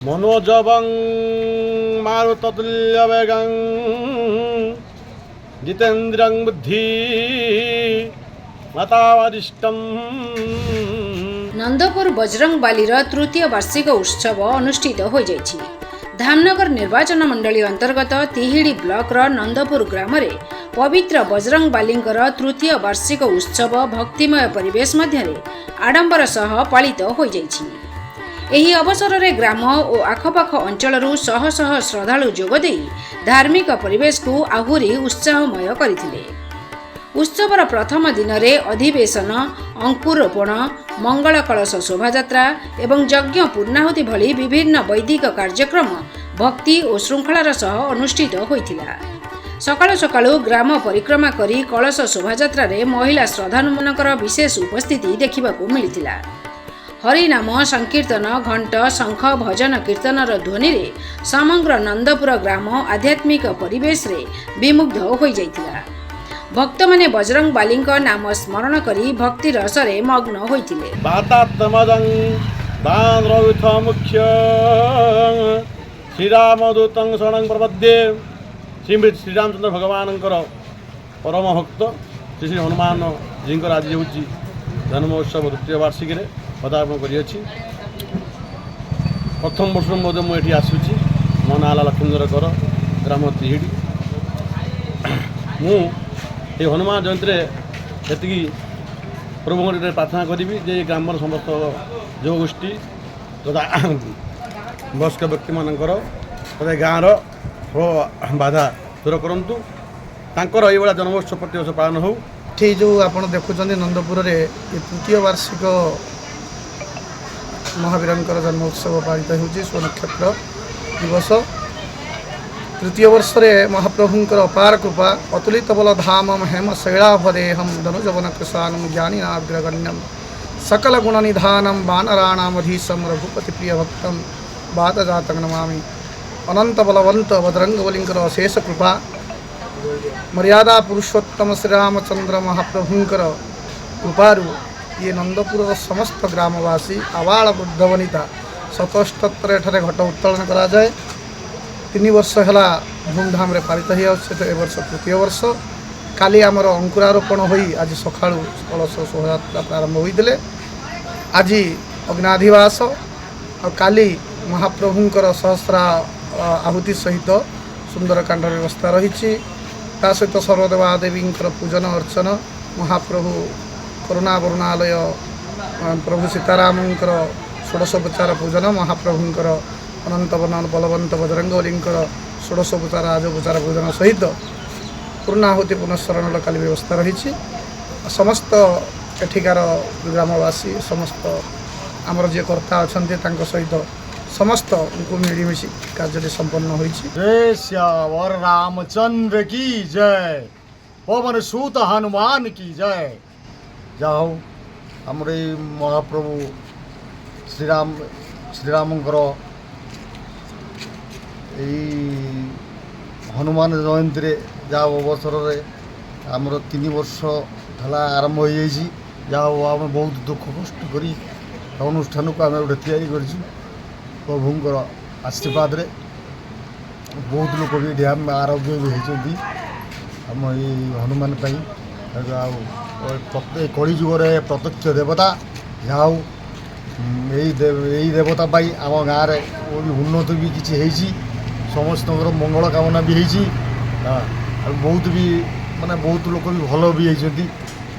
मनोजवं मारुततुल्यवेगं जितेन्द्रियं बुद्धि मतावरिष्टं। नंदपुर बजरंग बालीर तृतीय वार्षिक उत्सव अनुष्ठित हो जाइछि। धामनगर निर्वाचन मंडली अंतर्गत तिहिडी ब्लॉक नंदपुर ग्राम रे पवित्र बजरंग बालींकर तृतीय वार्षिक उत्सव भक्तिमय परिवेश मध्य आडंबर सह पालित हो जाइछि। एही अवसर रे ग्राम और आखपाख अंचल शह शह श्रद्धालु जोगदे धार्मिक परिवेश को आहुरी उत्साहमय करथिले। उत्सवर प्रथम दिन रे अधिवेशन, अंकुरोपण, मंगल कलश शोभायात्रा एवं यज्ञ पूर्णाहुति भली विभिन्न वैदिक कार्यक्रम भक्ति और श्रृंखलार सह अनुष्ठित होइथिला। सकाळु सकाळु ग्राम परिक्रमा करी कलश शोभायात्रा रे महिला श्रद्धालुमानकर विशेष उपस्थिति देखिबाकू मिलिथिला। हरिनाम संकीर्तन, घंट, शंख, भजन कीर्तनर ध्वनि रे समग्र नंदपुर ग्राम आध्यात्मिक परिवेश रे विमुग्ध होई जाइथिला। भक्त माने बजरंग बालींक नाम स्मरण करी भक्ति रस रे मग्न होइथिले। बातात्मजं दानरविथ मुख्य श्रीरामदूतं शरणं प्रपद्ये। श्रीरामचंद्र भगवानଙ୍କର परम भक्त श्री हनुमान जीଙ୍କର आज ହେଉଛି जन्मोत्सव तृतीय वार्षिक पदार्पण करिछि। प्रथम वर्ष मध्य मुझे आसूँ। मो ना लक्ष्मीधर कर, ग्राम तिहिडी। मु हनुमान जयंती ये प्रभु प्रार्थना करी जे ग्राम समस्त जो गोष्ठी तथा वयस्क व्यक्ति मानकर तथा गाँव बाधा दूर करूँ। तांकर ये जन्मोत्सव प्रतिवर्ष पालन हो। ये जो आप देखुं नंदपुर रे ये तृतीय वार्षिक महावीरंकर जन्मोत्सव पालित होउछि। स्वनक्षत्र दिवस तृतीय वर्ष रे महाप्रभुंकर अपार कृपा अतुलित बल धामम हेम शैलाभदेहम धनुजवन कृशानम ज्ञानीनाग्रगण्यम सकल गुण निधानम वानराणामधीशम रघुपति प्रिय भक्तम बातजातं नमामि। अनंत बलवंत बजरंगबलींकर अशेष कृपा मर्यादा पुरुषोत्तम श्रीरामचंद्र महाप्रभुंकर कृपारु ये नंदपुर समस्त ग्रामवासी आवाल वृद्ध वनिता सतस्तत्र एठारे घट उत्तोलन करा जाए। 3 वर्ष है धूमधाम रे पालित हो। ए वर्ष तृतीय वर्ष काली आमर अंकुरारोपण होई आज सकाळु कलश शोभायात्रा प्रारंभ होइतिले। आज अग्नाधिवास और काली महाप्रभुंकर सहस्रा आहुति सहित सुंदरकांड व्यवस्था रही। ता सहित सर्वदेवादेवींकर पूजन अर्चन महाप्रभु करुणा वरुणालय प्रभु सीतारामंकर षोडशोपचार पूजन महाप्रभुंकर अनंत बलवंत बजरंगबलींकर षोडशोपचार आजोपचार पूजन सहित पूर्णाहुति पुनस्सरण काली व्यवस्था रही। समस्त एठिकार ग्रामवासी समस्त आमर जे कर्ता अच्छा सहित समस्त उनको मिलीमिशी कार्य संपन्न होई। जय श्यावर रामचंद्र की जय, पवन सूत हनुमान की जय। जाओ आमर महाप्रभु श्रीरामंकर हनुमान जयंती रे जाओ अवसर रे आमर 3 वर्ष है आरंभ हो जाइए। जाओ आम बहुत दुख कष्ट करी अनुष्ठान को आम गोटे तैयारी कर प्रभुंकर आशीर्वाद रे बहुत लोग भी ध्यान आरोग्य भी होती आम ये हनुमान प्रत्येक कली जुग प्रत्यक्ष देवता जाऊ यही देवता पाई आम गाँव में उन्नति भी किसी समस्त मंगल कामना भी बहुत भी माने बहुत लोग भी भल भी होती।